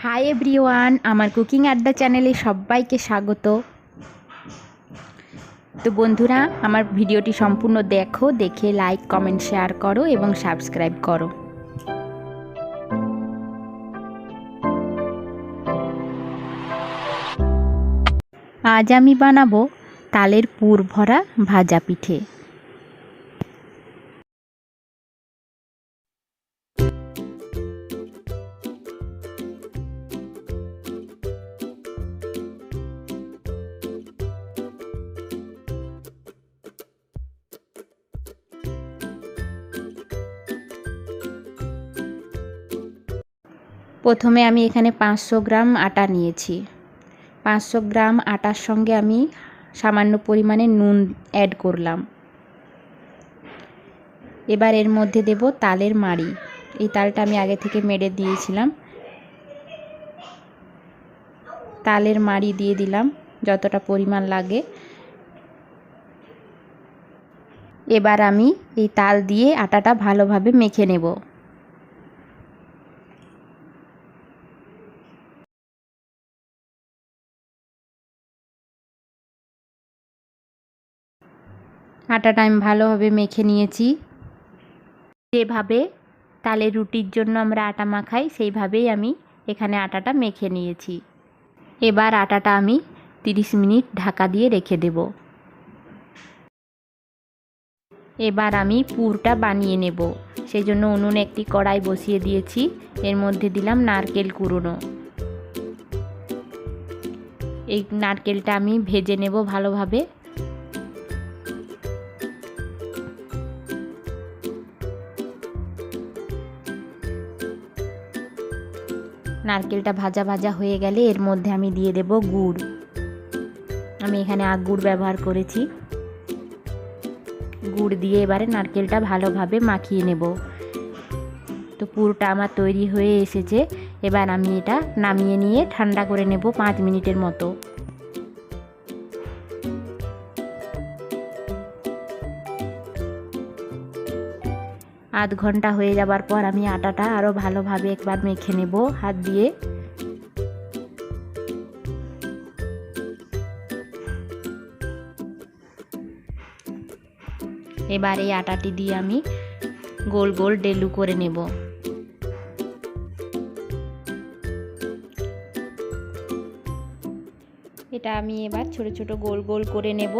Hi everyone, আমার cooking আড্ডা চ্যানেলে সবাইকে স্বাগত। তো বন্ধুরা, আমার ভিডিওটি সম্পূর্ণ দেখো, দেখে লাইক কমেন্ট শেয়ার করো এবং সাবস্ক্রাইব করো। আজ আমি বানাবো তালের পুর ভরা ভাজা পিঠে। প্রথমে আমি এখানে 500 গ্রাম আটা নিয়েছি। 500 গ্রাম আটার সঙ্গে আমি সামান্য পরিমাণে নুন অ্যাড করলাম। এবার এর মধ্যে দেব তালের মাড়ি। এই তালটা আমি আগে থেকে মেড়ে দিয়েছিলাম। তালের মাড়ি দিয়ে দিলাম যতটা পরিমাণ লাগে। এবার আমি এই তাল দিয়ে আটাটা ভালোভাবে মেখে নেব। আটাটা আমি ভালোভাবে মেখে নিয়েছি। যেভাবে তালের রুটির জন্য আমরা আটা মাখাই সেইভাবেই আমি এখানে আটাটা মেখে নিয়েছি। এবার আটাটা আমি 30 মিনিট ঢাকা দিয়ে রেখে দেব। এবার আমি পুরটা বানিয়ে নেব। সেই জন্য উনুনে একটি কড়াই বসিয়ে দিয়েছি। এর মধ্যে দিলাম নারকেল কুড়োনো। এই নারকেলটা আমি ভেজে নেব ভালোভাবে। নারকেলটা ভাজা ভাজা হয়ে গেলে এর মধ্যে আমি দিয়ে দেব গুড়। আমি এখানে গুড় ব্যবহার করেছি। গুড় দিয়ে এবারে নারকেলটা ভালোভাবে মাখিয়ে নেব। তো পুরটা আমার তৈরি হয়ে এসেছে। এবার আমি এটা নামিয়ে নিয়ে ঠান্ডা করে নেব 5 মিনিটের মতো। আধ ঘন্টা হয়ে যাবার পর আমি আটাটা আরও ভালোভাবে একবার মেখে নেব হাত দিয়ে। এবার এই আটাটি দিয়ে আমি গোল গোল ডেলু করে নেব। এটা আমি এবার ছোট ছোট গোল গোল করে নেব।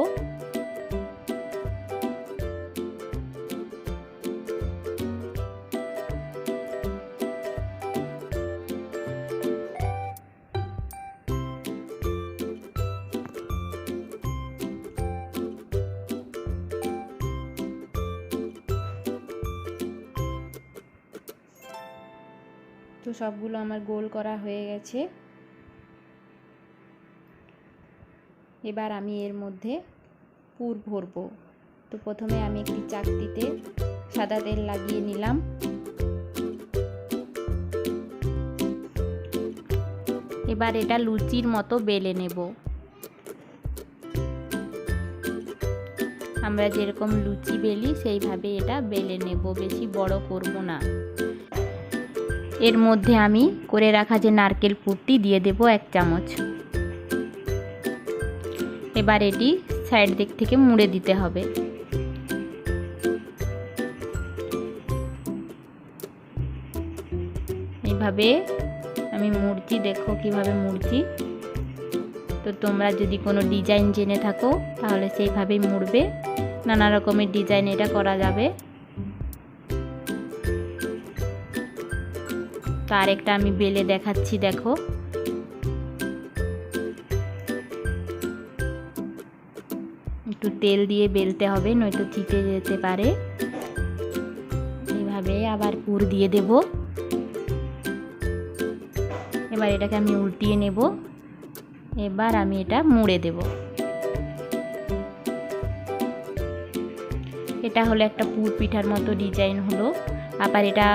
তো সবগুলো আমার গোল করা হয়ে গেছে। এবার আমি এর মধ্যে পুর ভরবো। তো প্রথমে আমি একটি চাকতিতে সাদা তেল লাগিয়ে নিলাম। এবার এটা লুচির মতো বেলে নেব। আমরা যেরকম লুচি বেলি সেইভাবে এটা বেলে নেব, বেশি বড় করব না। এর মধ্যে আমি করে রাখা যে নারকেল পুরটি দিয়ে দেব 1 চামচ। এবার এটি সাইড দিক থেকে মুড়ে দিতে হবে। এইভাবে আমি মুড়ছি, দেখো কিভাবে মুড়ছি। তো তোমরা যদি কোনো ডিজাইন জেনে থাকো তাহলে সেইভাবেই মুড়বে। নানা রকমের ডিজাইন এটা করা যাবে। তো আরেকটা আমি বেলে দেখাচ্ছি, দেখো। একটু তেল দিয়ে বেলতে হবে, নয়তো চিটে যেতে পারে। এইভাবে আবার পুর দিয়ে দেব। এবার এটাকে আমি উল্টিয়ে নেব। এবার আমি এটা মুড়ে দেব। এটা হলো একটা পুর পিঠার মতো ডিজাইন হলো। আবার এটা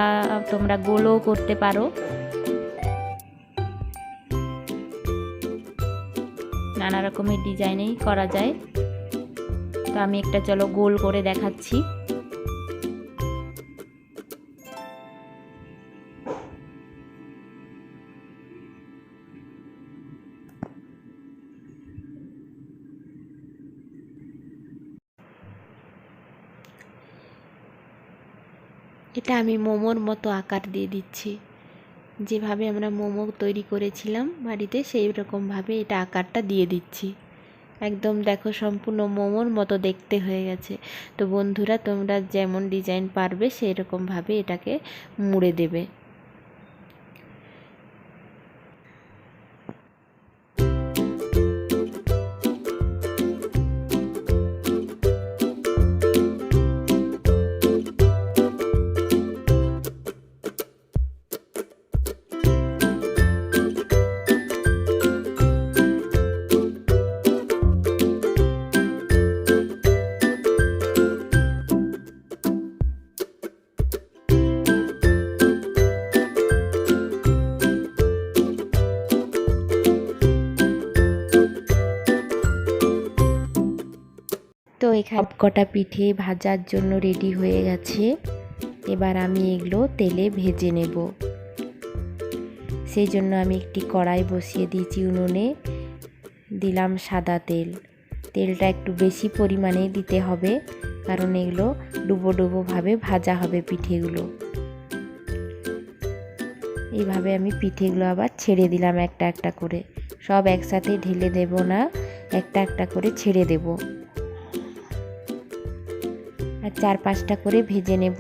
তোমরা গোলও করতে পারো। নানা রকমের ডিজাইনেই করা যায়। তো আমি একটা চলো গোল করে দেখাচ্ছি। এটা আমি মোমোর মতো আকার দিয়ে দিচ্ছি। যেভাবে আমরা মোমো তৈরি করেছিলাম বাড়িতে সেই রকমভাবে এটা আকারটা দিয়ে দিচ্ছি। একদম দেখো সম্পূর্ণ মোমোর মতো দেখতে হয়ে গেছে। তো বন্ধুরা, তোমরা যেমন ডিজাইন পারবে সেই রকমভাবে এটাকে মুড়ে দেবে। তো এখানে সবকটা পিঠে ভাজার জন্য রেডি হয়ে গেছে। এবার আমি এগুলো তেলে ভেজে নেব। সেই জন্য আমি একটি কড়াই বসিয়ে দিয়েছি উনুনে, দিলাম সাদা তেল। তেলটা একটু বেশি পরিমাণে দিতে হবে, কারণ এগুলো ডুবো ডুবোভাবে ভাজা হবে পিঠেগুলো। এইভাবে আমি পিঠেগুলো আবার ছেড়ে দিলাম একটা একটা করে, সব একসাথে ঢেলে দেব না, একটা একটা করে ছেড়ে দেব। আর 4-5টা করে ভেজে নেব,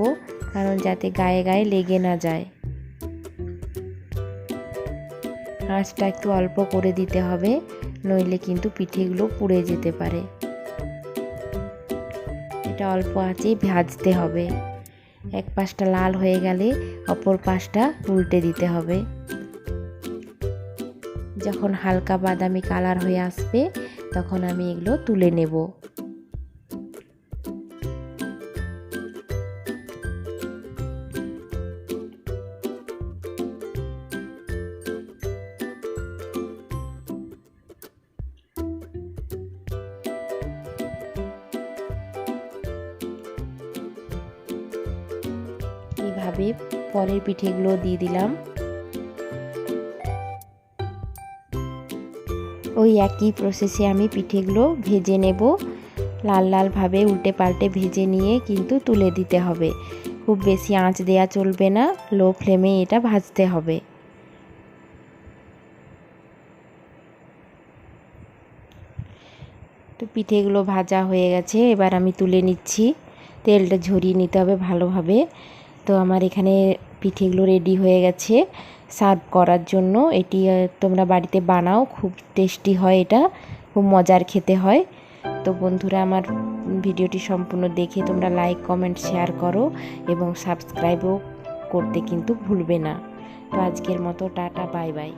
কারণ যাতে গায়ে গায়ে লেগে না যায়। আঁচটা একটু অল্প করে দিতে হবে, নইলে কিন্তু পিঠেগুলো পুড়ে যেতে পারে। এটা অল্প আঁচেই ভাজতে হবে। এক পাশটা লাল হয়ে গেলে অপর পাশটা উল্টে দিতে হবে। যখন হালকা বাদামি কালার হয়ে আসবে তখন আমি এগুলো তুলে নেব। এইভাবে পরের পিঠেগুলো দিয়ে দিলাম। ওই একই প্রসেসে আমি পিঠেগুলো ভেজে নেব। লাল লালভাবে উল্টে পাল্টে ভেজে নিয়ে কিন্তু তুলে দিতে হবে। খুব বেশি আঁচ দেওয়া চলবে না, লো ফ্লেমে এটা ভাজতে হবে। তো পিঠেগুলো ভাজা হয়ে গেছে, এবার আমি তুলে নিচ্ছি। তেলটা ঝরিয়ে নিতে হবে ভালোভাবে। তো আমার এখানে পিঠেগুলো রেডি হয়ে গেছে সার্ভ করার জন্য। এটি তোমরা বাড়িতে বানাও, খুব টেস্টি হয়, এটা খুব মজার খেতে হয়। তো বন্ধুরা, আমার ভিডিওটি সম্পূর্ণ দেখে তোমরা লাইক কমেন্ট শেয়ার করো এবং সাবস্ক্রাইবও করতে কিন্তু ভুলবে না। তো আজকের মতো টাটা, বাই বাই।